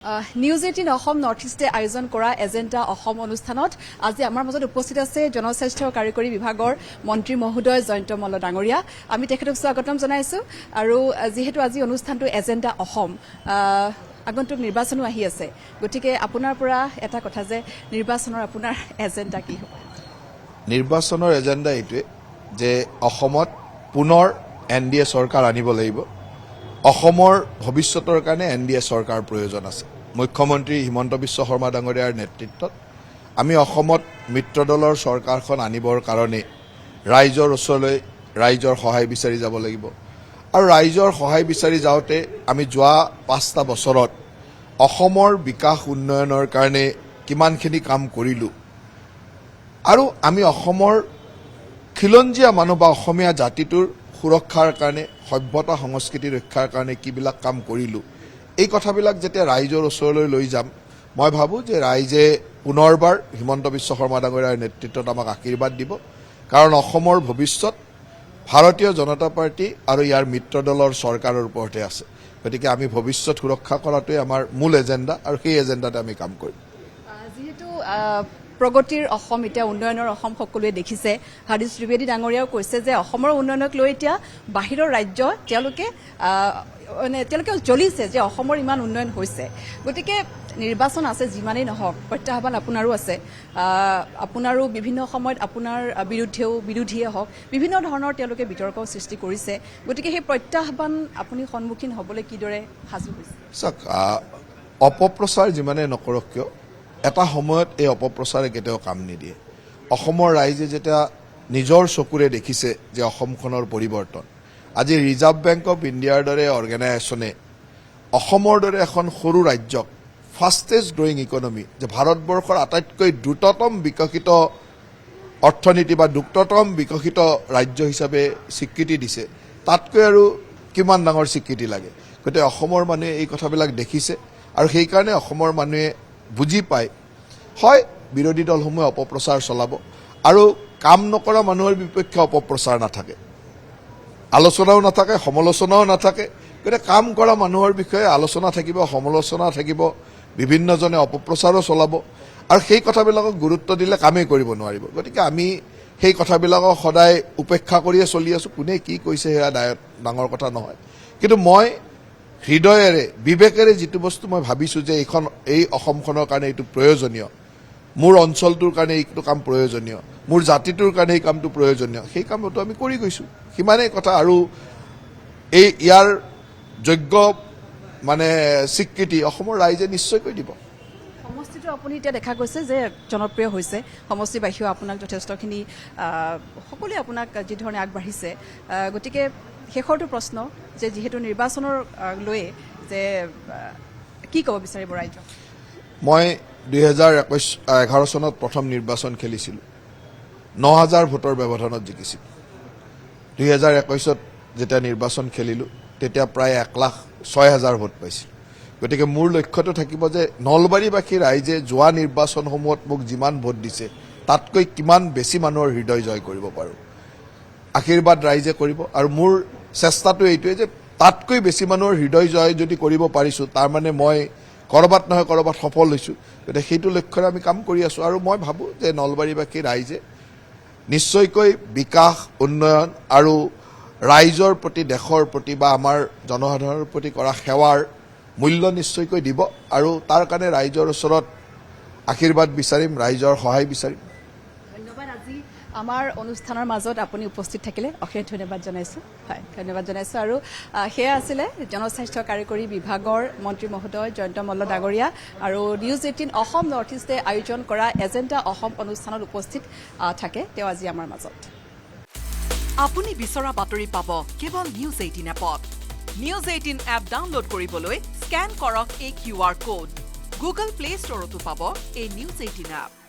news 18 Assam north ইষ্টে আয়োজন কৰা এজেণ্ডা অসম অনুষ্ঠানত আজি আমাৰ মাজত উপস্থিত আছে জনস্বাস্থ্য কাৰিকৰী বিভাগৰ মন্ত্ৰী মহোদয় জয়ন্ত মল্ল ডাঙৰীয়া আমি তেখেতক স্বাগতম জনাইছো আৰু যেহেতু আজি অনুষ্ঠানটো এজেণ্ডা অসম আগন্তুক নিৰ্বাচনো আহি আছে গতিকে আপোনাৰ পৰা এটা কথা যে নিৰ্বাচনৰ আপোনাৰ এজেণ্ডা কি হ'ব নিৰ্বাচনৰ এজেণ্ডা এইটোৱে যে অসমত পুনৰ এনডিএ চৰকাৰ আনিব লাগিব অসমৰ ভৱিষ্যতৰ কাৰণে এনডিএ চৰকাৰ প্ৰয়োজন আছে মুখ্যমন্ত্ৰী হিমন্ত বিশ্ব শৰ্মা ডাঙৰীয়াৰ নেতৃত্বত আমি অসমত মিত্ৰদলৰ চৰকাৰখন আনিবৰ কাৰণে ৰাইজৰ ওচৰলৈ ৰাইজৰ সহায় বিচাৰি যাব লাগিব আৰু ৰাইজৰ সহায় বিচাৰি যাওঁতে আমি যোৱা 5টা বছৰত অসমৰ বিকাশ উন্নয়নৰ কাৰণে কিমানখিনি কাম কৰিলো আৰু আমি অসমৰ খিলঞ্জীয়া মানুহ বা অসমীয়া জাতিটোৰ সুৰক্ষাৰ কাৰণে সভ্যতা সংস্কৃতি ৰক্ষাৰ কাৰণে কিবিলাক কাম কৰিলো এই কথাবিলাক যেতিয়া ৰাইজৰ ওচৰলৈ লৈ যাম মই ভাবো যে ৰাইজে পুনৰবাৰ হিমন্ত বিশ্ব শৰ্মা ডাঙৰীয়াৰ নেতৃত্বত আমাক আশীৰ্বাদ দিব কাৰণ অসমৰ ভৱিষ্যত ভাৰতীয় জনতা পাৰ্টি আৰু ইয়াৰ মিত্ৰদলৰ চৰকাৰৰ ওপৰতে আছে গতিকে আমি ভৱিষ্যত সুৰক্ষা কৰাটোৱে আমাৰ মূল এজেণ্ডা আৰু সেই এজেণ্ডাতে আমি কাম কৰিম যেহেতু প্ৰগতিৰ অসম এতিয়া উন্নয়নৰ অসম সকলোৱে দেখিছে হাৰিছ ত্ৰিবেদী ডাঙৰীয়াও কৈছে যে অসমৰ উন্নয়নক লৈ এতিয়া বাহিৰৰ ৰাজ্য তেওঁলোকে জ্বলিছে যে অসমৰ ইমান উন্নয়ন হৈছে গতিকে নিৰ্বাচন আছে যিমানেই নহওক প্ৰত্যাহ্বান আপোনাৰো আছে আপোনাৰো বিভিন্ন সময়ত আপোনাৰ বিৰোধীয়ে হওক বিভিন্ন ধৰণৰ তেওঁলোকে বিতৰ্কৰ সৃষ্টি কৰিছে গতিকে সেই প্ৰত্যাহ্বান আপুনি সন্মুখীন হ'বলৈ কিদৰে সাজু হৈছে চাওক অপপ্ৰচাৰ যিমানে নকৰক কিয় এটা সময়ত এই অপপ্ৰচাৰে কেতিয়াও কাম নিদিয়ে অসমৰ ৰাইজে যেতিয়া নিজৰ চকুৰে দেখিছে যে অসমখনৰ পৰিৱৰ্তন আজি ৰিজাৰ্ভ বেংক অফ ইণ্ডিয়াৰ দৰে অৰ্গেনাইজেশ্যনে অসমৰ দৰে এখন সৰু ৰাজ্যক ফাষ্টেষ্ট গ্ৰয়িং ইকনমি যে ভাৰতবৰ্ষৰ আটাইতকৈ দ্ৰুততম বিকশিত অৰ্থনীতি বা দ্ৰুততম বিকশিত ৰাজ্য হিচাপে স্বীকৃতি দিছে তাতকৈ আৰু কিমান ডাঙৰ স্বীকৃতি লাগে গতিকে অসমৰ মানুহে এই কথাবিলাক দেখিছে আৰু সেইকাৰণে অসমৰ মানুহে বুজি পায় হয় বিৰোধী দলসমূহে অপপ্ৰচাৰ চলাব আৰু কাম নকৰা মানুহৰ বিপক্ষে অপপ্ৰচাৰ নাথাকে আলোচনাও নাথাকে সমালোচনাও নাথাকে গতিকে কাম কৰা মানুহৰ বিষয়ে আলোচনা থাকিব সমালোচনা থাকিব বিভিন্নজনে অপপ্ৰচাৰো চলাব আৰু সেই কথাবিলাকক গুৰুত্ব দিলে কামেই কৰিব নোৱাৰিব গতিকে আমি সেই কথাবিলাকক সদায় উপেক্ষা কৰিয়ে চলি আছো কোনে কি কৈছে সেয়া ডাঙৰ কথা নহয় কিন্তু মই হৃদয়েৰে বিবেকেৰে যিটো বস্তু মই ভাবিছো যে এই অসমখনৰ কাৰণে এইটো প্ৰয়োজনীয় মোৰ অঞ্চলটোৰ কাৰণে এইটো কাম প্ৰয়োজনীয় মোৰ জাতিটোৰ কাৰণে এই কামটো প্ৰয়োজনীয় সেই কামটো আমি কৰি গৈছো সিমানেই কথা আৰু ইয়াৰ যোগ্য মানে স্বীকৃতি অসমৰ ৰাইজে নিশ্চয়কৈ দিব সমষ্টিটো আপুনি এতিয়া দেখা গৈছে যে জনপ্ৰিয় হৈছে সমষ্টিবাসীয়েও আপোনাক যথেষ্টখিনি সকলোৱে আপোনাক যি ধৰণে আগবাঢ়িছে গতিকে শেষৰটো প্ৰশ্ন যে যিহেতু নিৰ্বাচনৰ লৈ যে কি ক'ব বিচাৰিব ৰাইজক মই 2011 চনত প্ৰথম নিৰ্বাচন খেলিছিলোঁ 9000 ভোটৰ ব্যৱধানত জিকিছিলোঁ 2021ত যেতিয়া নিৰ্বাচন খেলিলোঁ তেতিয়া প্ৰায় 1,06,000 ভোট পাইছিলোঁ গতিকে মোৰ লক্ষ্যটো থাকিব যে নলবাৰীবাসী ৰাইজে যোৱা নিৰ্বাচনসমূহত মোক যিমান ভোট দিছে তাতকৈ কিমান বেছি মানুহৰ হৃদয় জয় কৰিব পাৰোঁ আশীৰ্বাদ ৰাইজে কৰিব আৰু মোৰ চেষ্টাটো এইটোৱে যে তাতকৈ বেছি মানুহৰ হৃদয় জয় যদি কৰিব পাৰিছোঁ তাৰমানে মই ক'ৰবাত নহয় ক'ৰবাত সফল হৈছোঁ গতিকে সেইটো লক্ষ্যৰে আমি কাম কৰি আছোঁ আৰু মই ভাবোঁ যে নলবাৰীবাসী ৰাইজে নিশ্চয়কৈ বিকাশ উন্নয়ন আৰু ৰাইজৰ প্ৰতি দেশৰ প্ৰতি বা আমাৰ জনসাধাৰণৰ প্ৰতি কৰা সেৱাৰ মূল্য নিশ্চয়কৈ দিব আৰু তাৰ কাৰণে ৰাইজৰ ওচৰত আশীৰ্বাদ বিচাৰিম ৰাইজৰ সহায় বিচাৰিম ধন্যবাদ আজি আমাৰ অনুষ্ঠানৰ মাজত আপুনি উপস্থিত থাকিলে অশেষ ধন্যবাদ জনাইছোঁ হয় ধন্যবাদ জনাইছোঁ আৰু সেয়া আছিলে জনস্বাস্থ্য কাৰিকৰী বিভাগৰ মন্ত্ৰী মহোদয় জয়ন্ত মল্ল ডাঙৰীয়া আৰু নিউজ 18 অসম নৰ্থ ইষ্টে আয়োজন কৰা এজেণ্ডা অসম অনুষ্ঠানত উপস্থিত থাকে তেওঁ আজি আমাৰ মাজত আপুনি বিচৰা বাতৰি পাব কেৱল নিউজ 18 এপত নিউজ 18 এপ ডাউনলোড কৰিবলৈ স্কেন কৰক এই QR কোড গুগল প্লে ষ্টৰতো পাব এই নিউজ 18 এপ